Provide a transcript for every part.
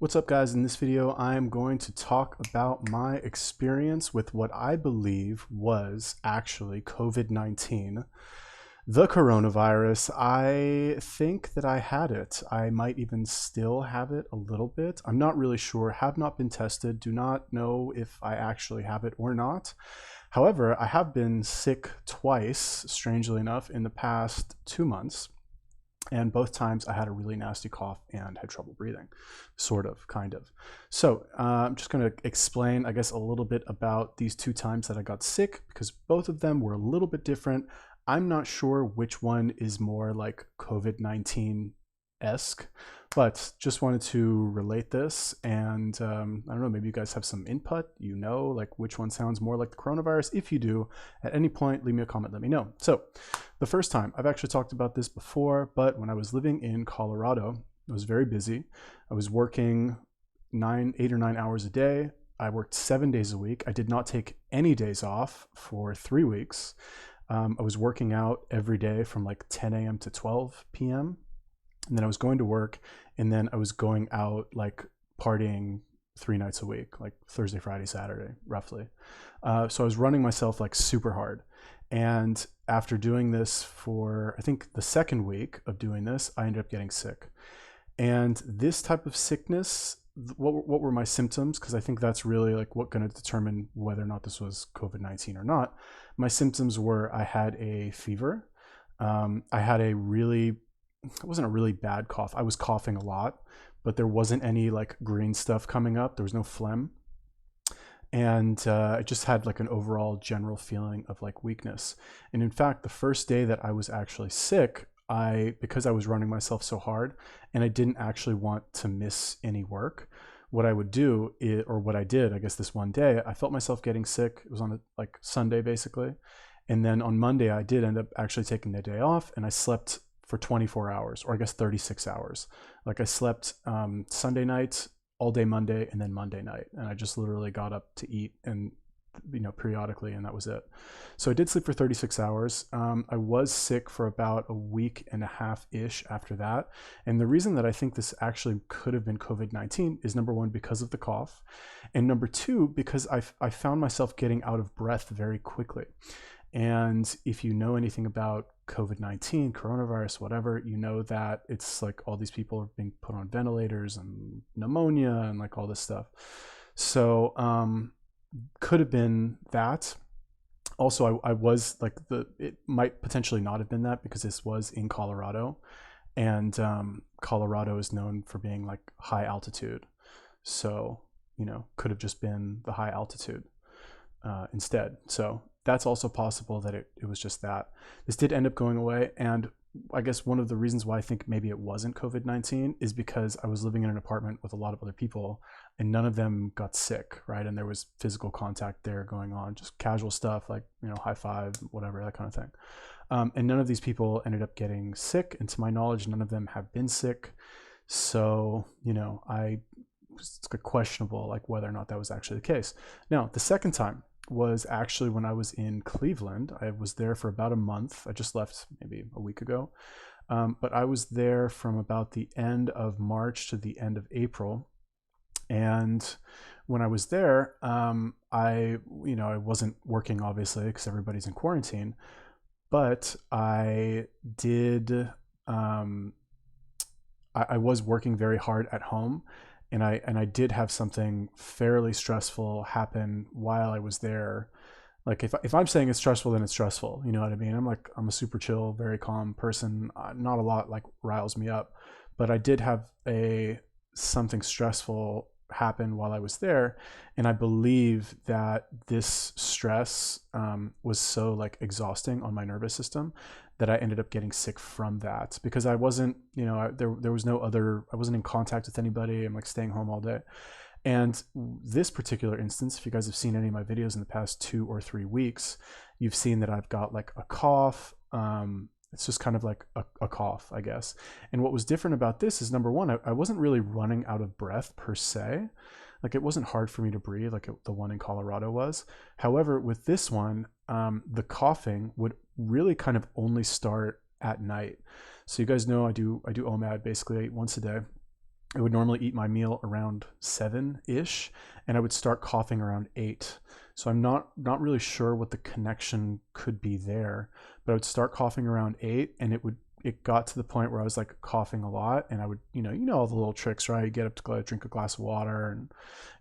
What's up, guys? In this video, I'm going to talk about my experience with what I believe was actually COVID-19. The coronavirus. I think that I had it. I might even still have it a little bit. I'm not really sure, have not been tested, do not know if I actually have it or not. However, I have been sick twice, strangely enough, in the past 2 months. And both times I had a really nasty cough and had trouble breathing, sort of, kind of. So I'm just going to explain, I guess, a little bit about these 2 times that I got sick, because both of them were a little bit different. I'm not sure which one is more like COVID-19-esque, but just wanted to relate this. And I don't know, maybe you guys have some input, like which one sounds more like the coronavirus. If you do, at any point, leave me a comment, let me know. So the first time, I've actually talked about this before, but when I was living in Colorado, I was very busy. I was working 8 or 9 hours a day. I worked 7 days a week. I did not take any days off for 3 weeks. I was working out every day from like 10 a.m. to 12 p.m. And then I was going to work, and then I was going out like partying 3 nights a week, like Thursday, Friday, Saturday, roughly. So I was running myself like super hard. And after doing this for, I think the second week of doing this, I ended up getting sick. And this type of sickness, what were my symptoms? Because I think that's really like what going to determine whether or not this was COVID-19 or not. My symptoms were I had a fever. I had it wasn't a really bad cough. I was coughing a lot, but there wasn't any like green stuff coming up. There was no phlegm. And I just had like an overall general feeling of like weakness. And in fact, the first day that I was actually sick, because I was running myself so hard and I didn't actually want to miss any work, what I would do or what I did, I guess this one day, I felt myself getting sick. It was on a like Sunday basically. And then on Monday, I did end up actually taking the day off, and I slept for 24 hours, or I guess 36 hours. Like I slept Sunday night, all day Monday, and then Monday night. And I just literally got up to eat and, periodically, and that was it. So I did sleep for 36 hours. I was sick for about a week and a half-ish after that. And the reason that I think this actually could have been COVID-19 is, number one, because of the cough. And number two, because I found myself getting out of breath very quickly. And if you know anything about COVID-19, coronavirus, whatever, you know that it's like all these people are being put on ventilators and pneumonia and like all this stuff. So could have been that. Also, I was like it might potentially not have been that, because this was in Colorado, and Colorado is known for being like high altitude. So, could have just been the high altitude instead. So that's also possible that it was just that. This did end up going away, and I guess one of the reasons why I think maybe it wasn't COVID-19 is because I was living in an apartment with a lot of other people, and none of them got sick, right? And there was physical contact there going on, just casual stuff like, high five, whatever, that kind of thing. And none of these people ended up getting sick, and to my knowledge, none of them have been sick. So, it's questionable like whether or not that was actually the case. Now, the second time was actually when I was in Cleveland. I was there for about a month. I just left maybe a week ago. But I was there from about the end of March to the end of April. And when I was there, I wasn't working, obviously, because everybody's in quarantine. But I did, I was working very hard at home. And I did have something fairly stressful happen while I was there. Like if I'm saying it's stressful, then it's stressful. You know what I mean? I'm a super chill, very calm person. Not a lot like riles me up, but I did have something stressful happen while I was there, and I believe that this stress was so like exhausting on my nervous system that I ended up getting sick from that, because I wasn't, there was no other, I wasn't in contact with anybody. I'm like staying home all day. And this particular instance, if you guys have seen any of my videos in the past 2 or 3 weeks, you've seen that I've got like a cough. It's just kind of like a cough, I guess. And what was different about this is, number one, I wasn't really running out of breath per se. Like it wasn't hard for me to breathe like the one in Colorado was. However, with this one, the coughing would really kind of only start at night. So you guys know I do OMAD basically once a day. I would normally eat my meal around 7-ish, and I would start coughing around 8. So I'm not really sure what the connection could be there, but I would start coughing around 8, and it got to the point where I was like coughing a lot, and I would, all the little tricks, right? You get up to go drink a glass of water,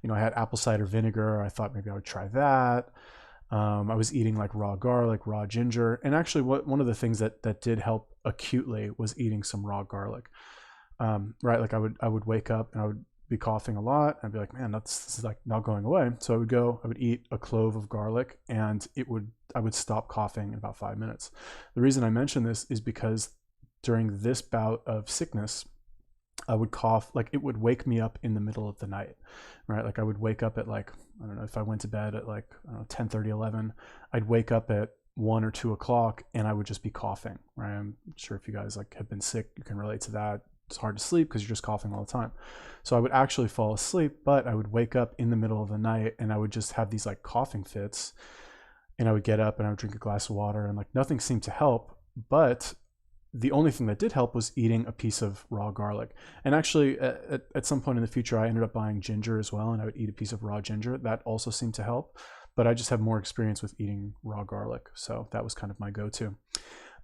and I had apple cider vinegar. I thought maybe I would try that. I was eating like raw garlic, raw ginger, and actually, one of the things that did help acutely was eating some raw garlic. Right, like I would wake up and I would be coughing a lot. I'd be like, man, this is like not going away. So I would eat a clove of garlic, and I would stop coughing in about 5 minutes. The reason I mention this is because during this bout of sickness, I would cough, like it would wake me up in the middle of the night, right? Like I would wake up at like, I don't know, if I went to bed at like, I don't know, 10:30, 11, I'd wake up at 1 or 2 o'clock and I would just be coughing, right? I'm sure if you guys like have been sick, you can relate to that. It's hard to sleep because you're just coughing all the time. So I would actually fall asleep, but I would wake up in the middle of the night and I would just have these like coughing fits, and I would get up and I would drink a glass of water, and like nothing seemed to help. But the only thing that did help was eating a piece of raw garlic. And actually at some point in the future, I ended up buying ginger as well, and I would eat a piece of raw ginger. That also seemed to help, but I just have more experience with eating raw garlic. So that was kind of my go-to.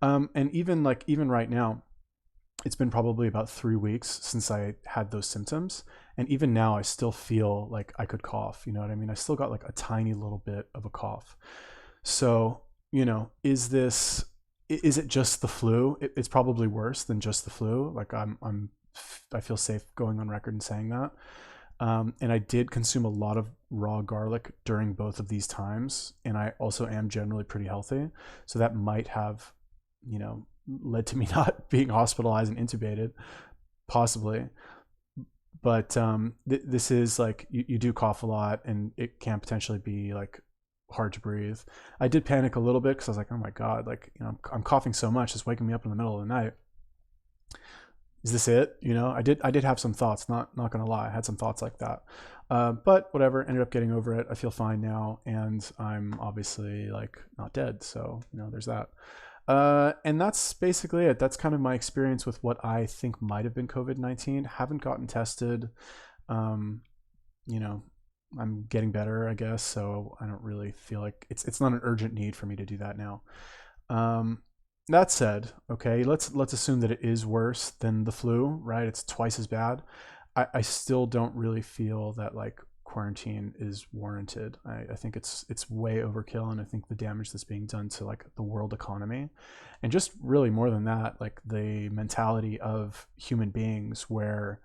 And even right now, it's been probably about 3 weeks since I had those symptoms. And even now I still feel like I could cough, you know what I mean? I still got like a tiny little bit of a cough. So, is it just the flu? It's probably worse than just the flu. Like I feel safe going on record and saying that. And I did consume a lot of raw garlic during both of these times. And I also am generally pretty healthy. So that might have, led to me not being hospitalized and intubated, possibly. But this is like, you do cough a lot, and it can potentially be like hard to breathe. I did panic a little bit because I was like, oh my God, like, I'm coughing so much, it's waking me up in the middle of the night. Is this it? I did have some thoughts, not gonna lie. I had some thoughts like that. But whatever, ended up getting over it. I feel fine now, and I'm obviously like not dead. So, there's that. And that's basically it. That's kind of my experience with what I think might have been COVID-19. Haven't gotten tested. You know, I'm getting better, I guess. So I don't really feel like it's not an urgent need for me to do that now. That said, okay, let's assume that it is worse than the flu, right? It's twice as bad. I still don't really feel that like quarantine is warranted. I think it's way overkill, and I think the damage that's being done to like the world economy, and just really more than that, like the mentality of human beings, where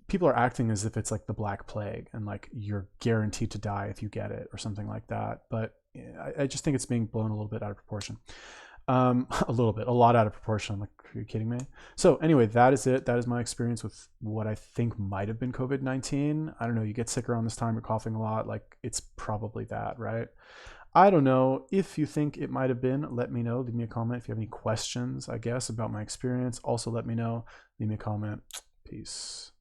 people are acting as if it's like the Black Plague and like you're guaranteed to die if you get it or something like that. But I just think it's being blown a little bit out of proportion. A little bit, a lot out of proportion. I'm like, are you kidding me? So anyway, that is it. That is my experience with what I think might have been COVID-19. I don't know. You get sick around this time, you're coughing a lot. Like, it's probably that, right? I don't know. If you think it might have been, let me know. Leave me a comment. If you have any questions, I guess, about my experience, also let me know. Leave me a comment. Peace.